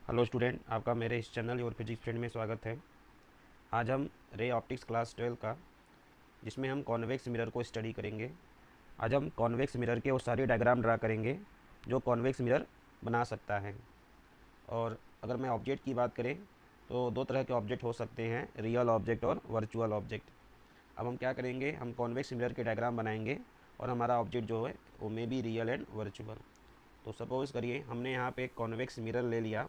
Hello student, आपका मेरे इस चैनल और फिजिक्स फ्रेंड में स्वागत है। आज हम रे ऑप्टिक्स क्लास 12 का, जिसमें हम कॉन्वेक्स मिरर को स्टडी करेंगे। आज हम कॉन्वेक्स मिरर के वो सारे डायग्राम ड्रा करेंगे जो कॉन्वेक्स मिरर बना सकता है। और अगर मैं ऑब्जेक्ट की बात करें तो दो तरह के ऑब्जेक्ट हो सकते हैं, रियल ऑब्जेक्ट और वर्चुअल ऑब्जेक्ट। अब हम क्या करेंगे, हम कॉन्वेक्स मिरर के डायग्राम बनाएंगे और हमारा ऑब्जेक्ट जो है वो may be real and virtual. तो सपोज़ करिए हमने यहाँ पे एक कॉन्वेक्स मिरर ले लिया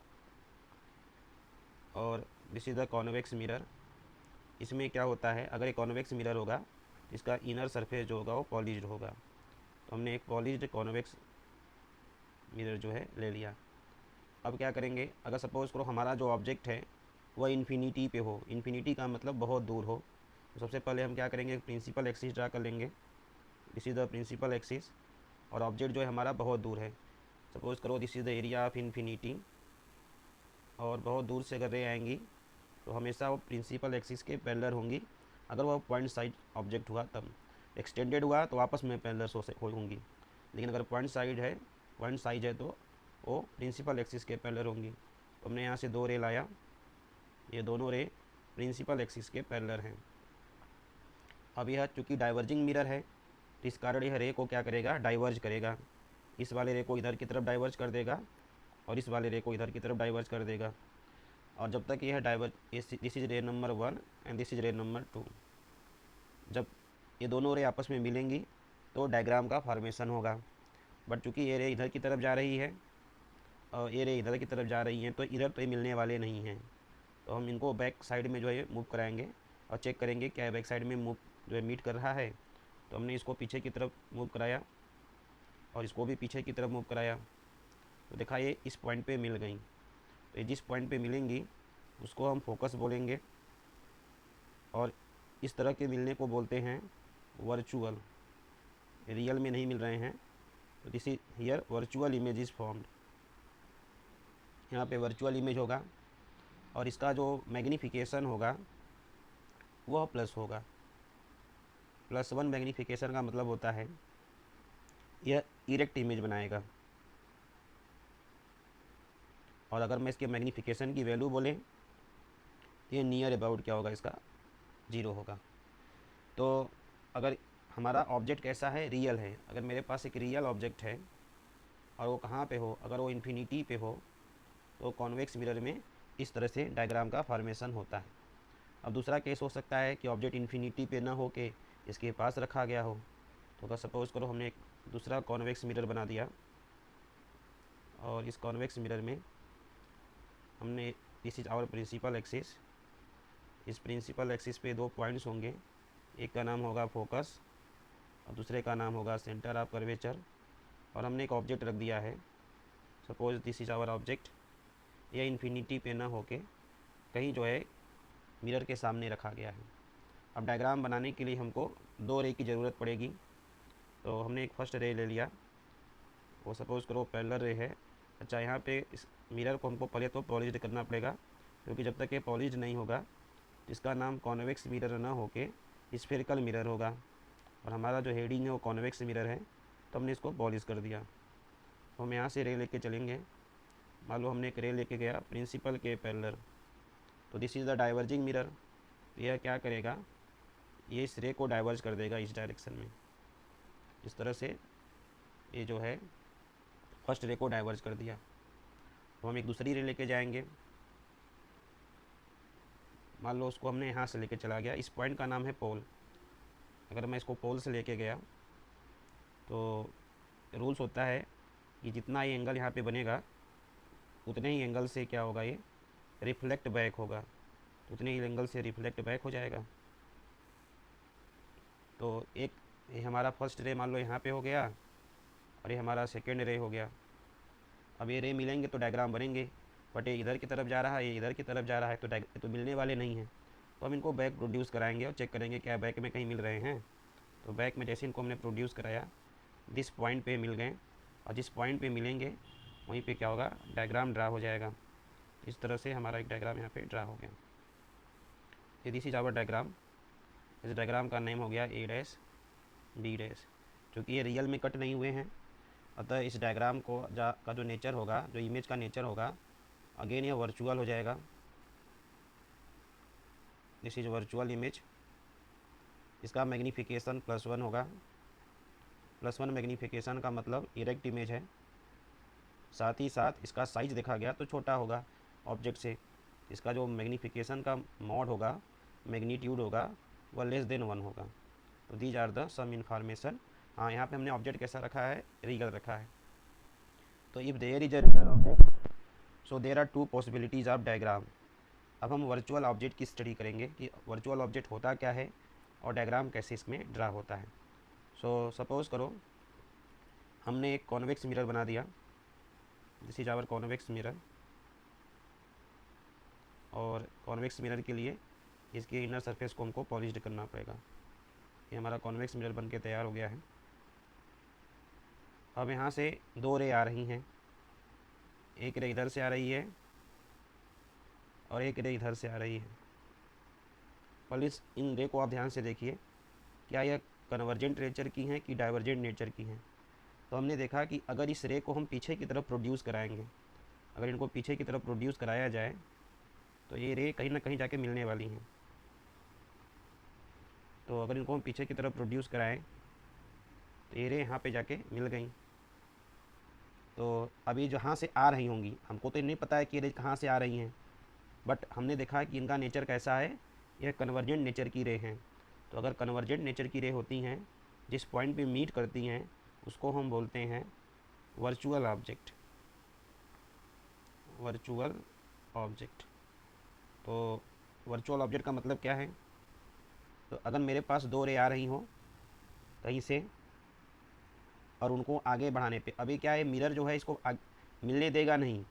और this is the convex mirror. इसमें क्या होता है, अगर एक कॉन्वेक्स मिरर होगा इसका इनर सरफेस जो होगा वो पॉलिश्ड होगा। तो हमने एक पॉलिश्ड कॉन्वेक्स मिरर जो है ले लिया। अब क्या करेंगे, अगर सपोज़ करो हमारा जो ऑब्जेक्ट है वह इन्फिनिटी पे हो, इन्फिनिटी का मतलब बहुत दूर हो, तो सबसे पहले हम क्या करेंगे, प्रिंसिपल एक्सिस ड्रा कर लेंगे। This is the principal axis और ऑब्जेक्ट जो है हमारा बहुत दूर है। सपोज़ करो this is the area of infinity और बहुत दूर से अगर रे आएंगी तो हमेशा वो प्रिंसिपल एक्सिस के पैरेलल होंगी। अगर वह पॉइंट साइड ऑब्जेक्ट हुआ तब, एक्सटेंडेड हुआ तो आपस में पैरेलल होंगी, लेकिन अगर पॉइंट साइज है तो वो प्रिंसिपल एक्सिस के पैरेलल होंगी। तो हमने यहाँ से दो रे लाया, ये दोनों रे प्रिंसिपल एक्सिस के पैरेलल हैं। अब यह चूँकि डाइवर्जिंग मिरर है तो इस कारण यह रे को क्या करेगा, डाइवर्ज करेगा। इस वाले रे को इधर की तरफ डाइवर्ज कर देगा और इस वाले रे को इधर की तरफ डाइवर्ज कर देगा। और जब तक यह डाइवर्ज, दिस इज रे नंबर 1 एंड दिस इज रे नंबर 2, जब ये दोनों रे आपस में मिलेंगी तो डायग्राम का फॉर्मेशन होगा। बट चूँकि ये रे इधर की तरफ जा रही है और ये रे इधर की तरफ जा रही हैं तो इधर तो ये मिलने वाले नहीं हैं। तो हम इनको बैक साइड में जो है मूव कराएंगे और चेक करेंगे क्या बैक साइड में मूव जो है मीट कर रहा है। तो हमने इसको पीछे की तरफ मूव कराया और इसको भी पीछे की तरफ मूव कराया, तो देखा ये इस पॉइंट पे मिल गई। तो ये जिस पॉइंट पे मिलेंगी उसको हम फोकस बोलेंगे और इस तरह के मिलने को बोलते हैं वर्चुअल। रियल में नहीं मिल रहे हैं तो this is here virtual image is formed. यहाँ पे वर्चुअल इमेज होगा और इसका जो मैग्नीफिकेशन होगा वह प्लस होगा। +1 मैग्नीफिकेशन का मतलब होता है यह इरेक्ट इमेज बनाएगा। और अगर मैं इसके मैग्नीफिकेशन की वैल्यू बोलें तो ये नियर अबाउट क्या होगा, इसका 0 होगा। तो अगर हमारा ऑब्जेक्ट कैसा है, रियल है, अगर मेरे पास एक रियल ऑब्जेक्ट है और वो कहाँ पे हो, अगर वो इन्फिनिटी पे हो तो कॉन्वेक्स मिरर में इस तरह से डायग्राम का फॉर्मेशन होता है। अब दूसरा केस हो सकता है कि ऑब्जेक्ट इन्फिनिटी पे ना हो के इसके पास रखा गया हो। तो अगर सपोज़ करो हमने एक दूसरा कॉन्वेक्स मिरर बना दिया और इस कॉन्वेक्स मिरर में हमने, this is our principal axis, इस प्रिंसिपल एक्सिस पे दो पॉइंट्स होंगे, एक का नाम होगा फोकस और दूसरे का नाम होगा सेंटर ऑफ कर्वेचर। और हमने एक ऑब्जेक्ट रख दिया है, suppose this is our object, यह इन्फिनिटी पे ना होके कहीं जो है मिरर के सामने रखा गया है। अब डायग्राम बनाने के लिए हमको दो रे की ज़रूरत पड़ेगी। तो हमने एक फर्स्ट रे ले लिया, वो सपोज़ करो पैरेलल रे है। अच्छा, यहाँ पे इस मिरर को हमको पहले तो पॉलिश्ड करना पड़ेगा, क्योंकि जब तक ये पॉलिश्ड नहीं होगा इसका नाम कॉन्वेक्स मिरर ना होके स्फेरिकल मिरर होगा। और हमारा जो हेडिंग है वो कॉन्वेक्स मिरर है, तो हमने इसको पॉलिश कर दिया। तो हम यहाँ से रे लेके चलेंगे। मान लो हमने एक रे लेके गया प्रिंसिपल के पैरेलल, तो this is the diverging mirror. यह क्या करेगा, ये इस रे को डाइवर्ज कर देगा इस डायरेक्शन में। इस तरह से ये जो है फर्स्ट रे को डाइवर्ज कर दिया। तो हम एक दूसरी रे लेके जाएंगे। मान लो उसको हमने यहाँ से लेके चला गया, इस पॉइंट का नाम है पोल। अगर मैं इसको पोल से लेके गया तो रूल्स होता है कि जितना ये एंगल यहाँ पे बनेगा उतने ही एंगल से क्या होगा, ये रिफ्लेक्ट बैक होगा, तो उतने ही एंगल से रिफ्लेक्ट बैक हो जाएगा। तो एक ये हमारा फर्स्ट रे मान लो यहाँ पे हो गया और ये हमारा सेकेंड रे हो गया। अब ये रे मिलेंगे तो डायग्राम बनेंगे, बट ये इधर की तरफ जा रहा है, ये इधर की तरफ जा रहा है, तो मिलने वाले नहीं हैं। तो हम इनको बैक प्रोड्यूस कराएंगे और चेक करेंगे क्या बैक में कहीं मिल रहे हैं। तो बैक में जैसे इनको हमने प्रोड्यूस कराया, जिस पॉइंट पे मिल गए और जिस पॉइंट पे मिलेंगे वहीं पे क्या होगा, डायग्राम ड्रा हो जाएगा। इस तरह से हमारा एक डायग्राम यहाँ पे ड्रा हो गया। ये दिस इज आवर डायग्राम। इस डायग्राम का नेम हो गया A', B'। क्योंकि ये रियल में कट नहीं हुए हैं, अतः इस डायग्राम को का जो नेचर होगा, जो इमेज का नेचर होगा अगेन ये वर्चुअल हो जाएगा, दिस इज वर्चुअल इमेज। इसका मैग्नीफिकेशन +1 होगा। +1 मैग्नीफिकेशन का मतलब इरेक्ट इमेज है, साथ ही साथ इसका साइज देखा गया तो छोटा होगा ऑब्जेक्ट से। इसका जो मैग्नीफिकेशन का मॉड होगा, मैग्नीट्यूड होगा, वह <<1 होगा। तो these are the some information. हाँ, यहाँ पे हमने ऑब्जेक्ट कैसा रखा है, रियल रखा है। तो if there is a real object so there are 2 possibilities of diagram. अब हम वर्चुअल ऑब्जेक्ट की स्टडी करेंगे कि वर्चुअल ऑब्जेक्ट होता क्या है और डायग्राम कैसे इसमें ड्रा होता है। सो सपोज़ करो हमने एक कॉन्वेक्स मिरर बना दिया, this is our convex mirror. और कॉन्वेक्स मिरर के लिए इसके इनर सरफेस को हमको पॉलिश्ड करना पड़ेगा। ये हमारा कॉन्वेक्स मिरर बन के तैयार हो गया है। अब यहाँ से 2 रे आ रही हैं, एक रे इधर से आ रही है और एक रे इधर से आ रही है। प्लीज़ इन रे को आप ध्यान से देखिए, क्या यह कन्वर्जेंट नेचर की हैं कि डाइवर्जेंट नेचर की हैं। तो हमने देखा कि अगर इस रे को हम पीछे की तरफ प्रोड्यूस कराएंगे, अगर इनको पीछे की तरफ प्रोड्यूस कराया जाए तो ये रे कहीं ना कहीं जाके मिलने वाली हैं। तो अगर इनको हम पीछे की तरफ प्रोड्यूस कराएं तो ये रे यहाँ पे जाके मिल गई। तो अभी जहाँ से आ रही होंगी, हमको तो नहीं पता है कि ये रे कहाँ से आ रही हैं, बट हमने देखा कि इनका नेचर कैसा है, यह कन्वर्जेंट नेचर की रे हैं। तो अगर कन्वर्जेंट नेचर की रे होती हैं, जिस पॉइंट पे मीट करती हैं, उसको हम बोलते हैं वर्चुअल ऑब्जेक्ट। Virtual object. तो वर्चुअल ऑब्जेक्ट का मतलब क्या है, तो अगर मेरे पास 2 रे आ रही हो कहीं से और उनको आगे बढ़ाने पे, अभी क्या है, मिरर जो है इसको मिलने देगा नहीं,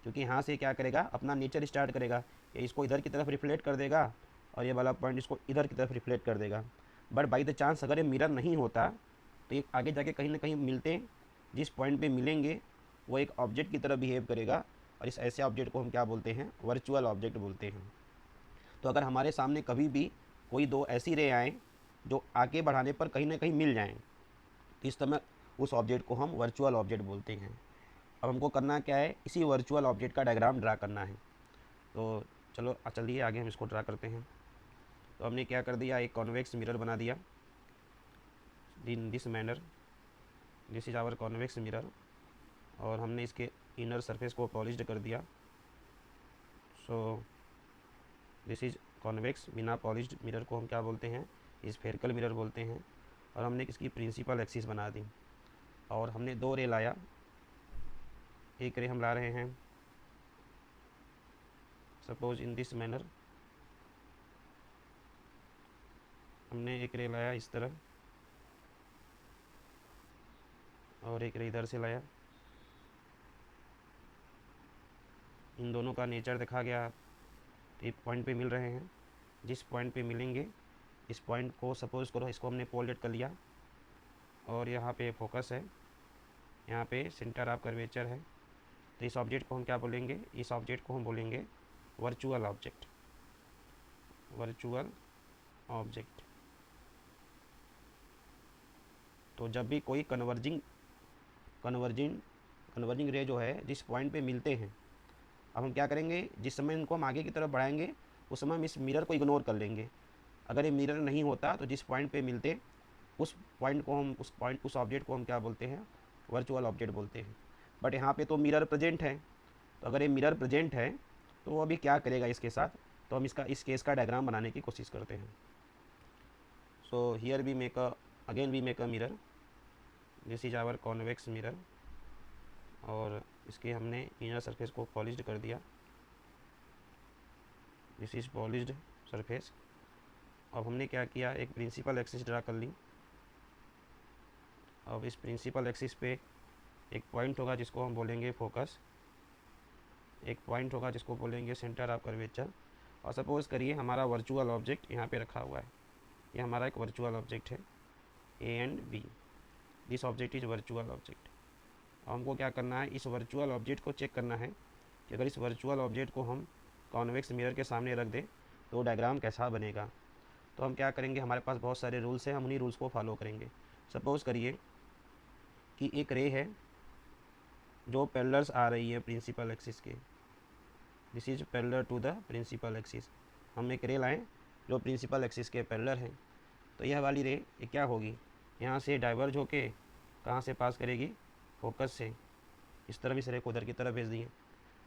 क्योंकि यहाँ से क्या करेगा, अपना नेचर स्टार्ट करेगा, ये इसको इधर की तरफ रिफ्लेक्ट कर देगा और ये वाला पॉइंट इसको इधर की तरफ रिफ्लेक्ट कर देगा। बट बाई द चांस अगर ये मिरर नहीं होता तो ये आगे जाके कहीं ना कहीं मिलते, जिस पॉइंट पे मिलेंगे वो एक ऑब्जेक्ट की तरह बिहेव करेगा, और इस ऐसे ऑब्जेक्ट को हम क्या बोलते हैं, वर्चुअल ऑब्जेक्ट बोलते हैं। तो अगर हमारे सामने कभी भी कोई 2 ऐसी रे आएँ जो आगे बढ़ाने पर कहीं ना कहीं मिल जाएँ, तो इस समय उस ऑब्जेक्ट को हम वर्चुअल ऑब्जेक्ट बोलते हैं। अब हमको करना क्या है, इसी वर्चुअल ऑब्जेक्ट का डायग्राम ड्रा करना है। तो चलिए आगे हम इसको ड्रा करते हैं। तो हमने क्या कर दिया, एक कॉन्वेक्स मिरर बना दिया in this manner, this is our convex mirror. और हमने इसके इनर सरफेस को पॉलिश्ड कर दिया। So this is convex. बिना पॉलिश्ड मिरर को हम क्या बोलते हैं, स्फेरिकल मिरर बोलते हैं। और हमने इसकी प्रिंसिपल एक्सिस बना दी और हमने 2 रे लाया। एक रे हम ला रहे हैं सपोज इन दिस मैनर, हमने एक रे लाया इस तरह और एक रे इधर से लाया। इन दोनों का नेचर देखा गया, एक पॉइंट पे मिल रहे हैं, जिस पॉइंट पे मिलेंगे इस पॉइंट को सपोज करो इसको हमने पोलेट कर लिया और यहाँ पे फोकस है, यहाँ पे सेंटर ऑफ कर्वेचर है। तो इस ऑब्जेक्ट को हम क्या बोलेंगे, इस ऑब्जेक्ट को हम बोलेंगे वर्चुअल ऑब्जेक्ट। Virtual object. तो जब भी कोई कन्वर्जिंग रे जो है जिस पॉइंट पे मिलते हैं, अब हम क्या करेंगे, जिस समय इनको हम आगे की तरफ बढ़ाएंगे उस समय हम इस मिरर को इग्नोर कर लेंगे। अगर ये मिरर नहीं होता तो जिस पॉइंट पे मिलते उस पॉइंट को हम उस ऑब्जेक्ट को हम क्या बोलते हैं, वर्चुअल ऑब्जेक्ट बोलते हैं। बट यहाँ पे तो मिरर प्रेजेंट है, तो अगर ये मिरर प्रेजेंट है तो वो अभी क्या करेगा इसके साथ, तो हम इस केस का डायग्राम बनाने की कोशिश करते हैं। So here we make a mirror, this is our convex mirror. और इसके हमने इनर सरफेस को पॉलिश्ड कर दिया, दिस इज पॉलिश्ड सरफेस। अब हमने क्या किया, एक प्रिंसिपल एक्सिस ड्रा कर ली। अब इस प्रिंसिपल एक्सिस पे एक पॉइंट होगा जिसको हम बोलेंगे फोकस, एक पॉइंट होगा जिसको बोलेंगे सेंटर ऑफ कर्वेचर। और सपोज़ करिए हमारा वर्चुअल ऑब्जेक्ट यहाँ पे रखा हुआ है, ये हमारा एक वर्चुअल ऑब्जेक्ट है A and B, this object is virtual object. हमको क्या करना है, इस वर्चुअल ऑब्जेक्ट को चेक करना है कि अगर इस वर्चुअल ऑब्जेक्ट को हम कॉन्वेक्स मिरर के सामने रख दें तो डायग्राम कैसा बनेगा। तो हम क्या करेंगे, हमारे पास बहुत सारे रूल्स हैं, हम उन्हीं रूल्स को फॉलो करेंगे। सपोज़ करिए कि एक रे है जो पैरेलल्स आ रही है प्रिंसिपल एक्सिस के, this is parallel to the principal axis. हम एक रे लाएँ जो प्रिंसिपल एक्सिस के पैरेलल है। तो यह वाली रे ये क्या होगी, यहाँ से डाइवर्ज होके कहाँ से पास करेगी, फोकस से। इस तरफ इस रे को उधर की तरफ भेज दिए।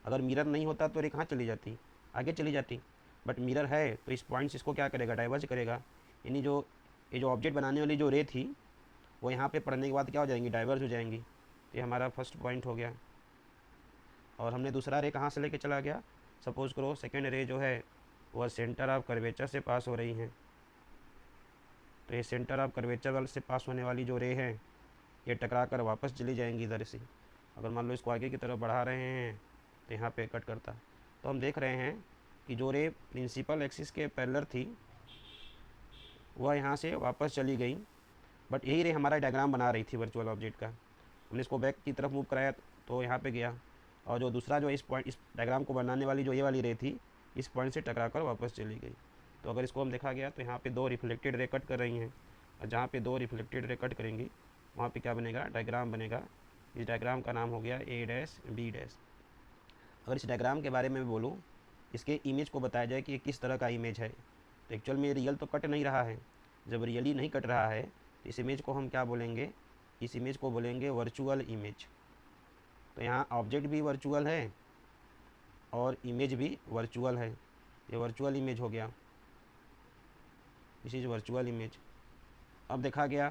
अगर मिरर नहीं होता तो रे कहाँ चली जाती, आगे चली जाती। बट मिरर है तो इस पॉइंट से इसको क्या करेगा, डाइवर्ज करेगा। यानी जो ये जो ऑब्जेक्ट बनाने वाली जो रे थी वो यहाँ पे पढ़ने के बाद क्या हो जाएंगी, डाइवर्ज हो जाएंगी। तो ये हमारा फर्स्ट पॉइंट हो गया। और हमने दूसरा रे कहाँ से लेके चला गया, सपोज करो सेकेंड रे जो है वह सेंटर ऑफ कर्वेचर से पास हो रही हैं। तो ये सेंटर ऑफ कर्वेचर से पास होने वाली जो रे है ये टकरा कर वापस चली जाएंगी इधर से। अगर मान लो इसको आगे की तरफ बढ़ा रहे हैं तो यहाँ पे कट करता। तो हम देख रहे हैं कि जो रे प्रिंसिपल एक्सिस के पैरेलल थी वह यहाँ से वापस चली गई। बट यही रे हमारा डायग्राम बना रही थी वर्चुअल ऑब्जेक्ट का। हमने इसको बैक की तरफ मूव कराया तो यहाँ पे गया। और जो दूसरा जो इस पॉइंट, इस डायग्राम को बनाने वाली जो ये वाली रे थी इस पॉइंट से टकरा कर वापस चली गई। तो अगर इसको हम देखा गया तो यहाँ पे दो रिफ्लेक्टेड रे कट कर रही हैं, और जहाँ पे दो रिफ्लेक्टेड रे कट करेंगी वहाँ पे क्या बनेगा, डायग्राम बनेगा। इस डायग्राम का नाम हो गया ए डैश बी डैश। अगर इस डायग्राम के बारे में बोलूँ, इसके इमेज को बताया जाए कि ये किस तरह का इमेज है, तो एक्चुअल में रियल तो कट नहीं रहा है। जब रियली नहीं कट रहा है तो इस इमेज को हम क्या बोलेंगे, इस इमेज को बोलेंगे वर्चुअल इमेज। तो यहाँ ऑब्जेक्ट भी वर्चुअल है और इमेज भी वर्चुअल है। ये वर्चुअल इमेज हो गया, दिस इज वर्चुअल इमेज। अब देखा गया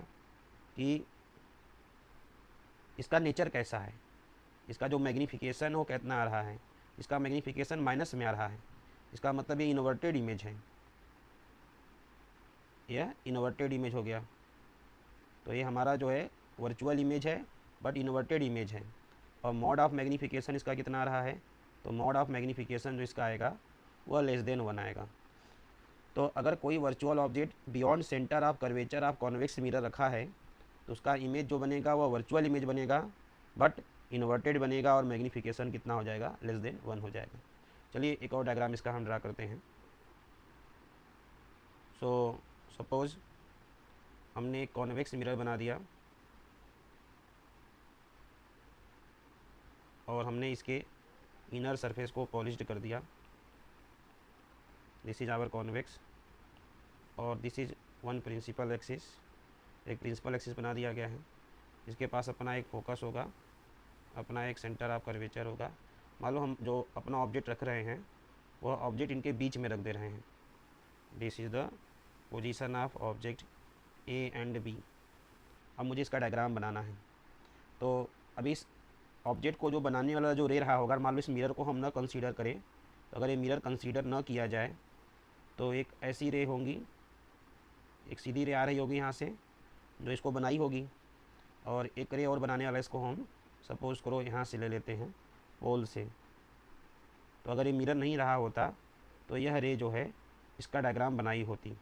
कि इसका नेचर कैसा है, इसका जो मैग्नीफिकेशन वो कितना आ रहा है। इसका मैग्नीफिकेशन माइनस में आ रहा है, इसका मतलब ये इन्वर्टेड इमेज है। यह इन्वर्टेड इमेज हो गया। तो ये हमारा जो है वर्चुअल इमेज है बट इन्वर्टेड इमेज है। और मॉड ऑफ मैग्नीफिकेशन इसका कितना आ रहा है, तो मॉड ऑफ मैग्नीफिकेशन जो इसका आएगा वह लेस देन 1 आएगा। तो अगर कोई virtual object beyond centre of curvature of convex mirror रखा है तो उसका इमेज जो बनेगा वह वर्चुअल इमेज बनेगा बट इन्वर्टेड बनेगा और मैग्नीफिकेशन कितना हो जाएगा, लेस देन 1 हो जाएगा। चलिए एक और डायग्राम इसका हम ड्रा करते हैं। सो सपोज हमने एक कॉन्वेक्स मिरर बना दिया और हमने इसके इनर सरफेस को पॉलिश्ड कर दिया। दिस इज आवर कॉन्वेक्स और this is one principal axis. एक प्रिंसिपल एक्सिस बना दिया गया है, इसके पास अपना एक फोकस होगा, अपना एक सेंटर ऑफ कर्वेचर होगा। मान लो हम जो अपना ऑब्जेक्ट रख रहे हैं वह ऑब्जेक्ट इनके बीच में रख दे रहे हैं। This is the position of object A and B. अब मुझे इसका डायग्राम बनाना है। तो अभी इस ऑब्जेक्ट को जो बनाने वाला जो रे रहा होगा, मान लो इस मिरर को हम न कंसीडर करें, तो अगर ये मिरर कंसीडर न किया जाए तो एक ऐसी रे होंगी, एक सीधी रे आ रही होगी यहाँ से जो इसको बनाई होगी, और एक रे और बनाने वाला इसको हम सपोज करो यहाँ से ले लेते हैं पोल से। तो अगर ये मिरर नहीं रहा होता तो यह रे जो है इसका डायग्राम बनाई होती।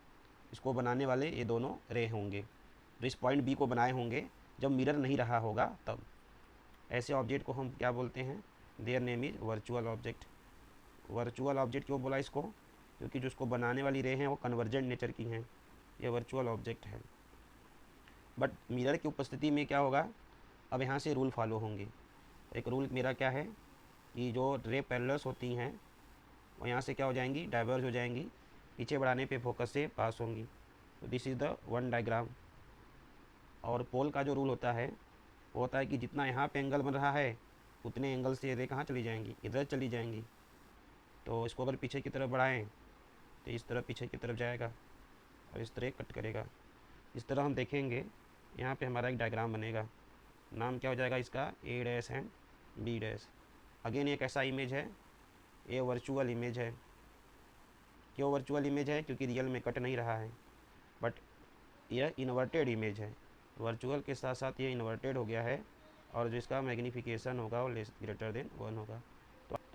इसको बनाने वाले ये दोनों रे होंगे जो इस पॉइंट बी को बनाए होंगे जब मिरर नहीं रहा होगा तब। ऐसे ऑब्जेक्ट को हम क्या बोलते हैं, their name is virtual object. Virtual object क्यों बोला इसको, क्योंकि जो उसको बनाने वाली रे हैं वो कन्वर्जेंट नेचर की हैं, ये वर्चुअल ऑब्जेक्ट है। बट मिरर की उपस्थिति में क्या होगा, अब यहाँ से रूल फॉलो होंगे। एक रूल मेरा क्या है कि जो रे पैरेलल्स होती हैं वो यहाँ से क्या हो जाएंगी, डाइवर्ज हो जाएंगी, पीछे बढ़ाने पे फोकस से पास होंगी। तो this is the one diagram. और पोल का जो रूल होता है वो होता है कि जितना यहाँ पे एंगल बन रहा है उतने एंगल से रे कहाँ चली जाएंगी, इधर चली जाएंगी। तो इसको अगर पीछे की तरफ बढ़ाएं तो इस तरह पीछे की तरफ जाएगा और इस तरह कट करेगा। इस तरह हम देखेंगे यहाँ पे हमारा एक डायग्राम बनेगा, नाम क्या हो जाएगा इसका, A dash and B dash. Again एक ऐसा इमेज है, ये वर्चुअल इमेज है। क्यों वर्चुअल इमेज है, क्योंकि रियल में कट नहीं रहा है। बट यह इन्वर्टेड इमेज है, वर्चुअल के साथ साथ ये इन्वर्टेड हो गया है और जो इसका मैग्नीफिकेशन होगा वो लेस ग्रेटर देन 1 होगा।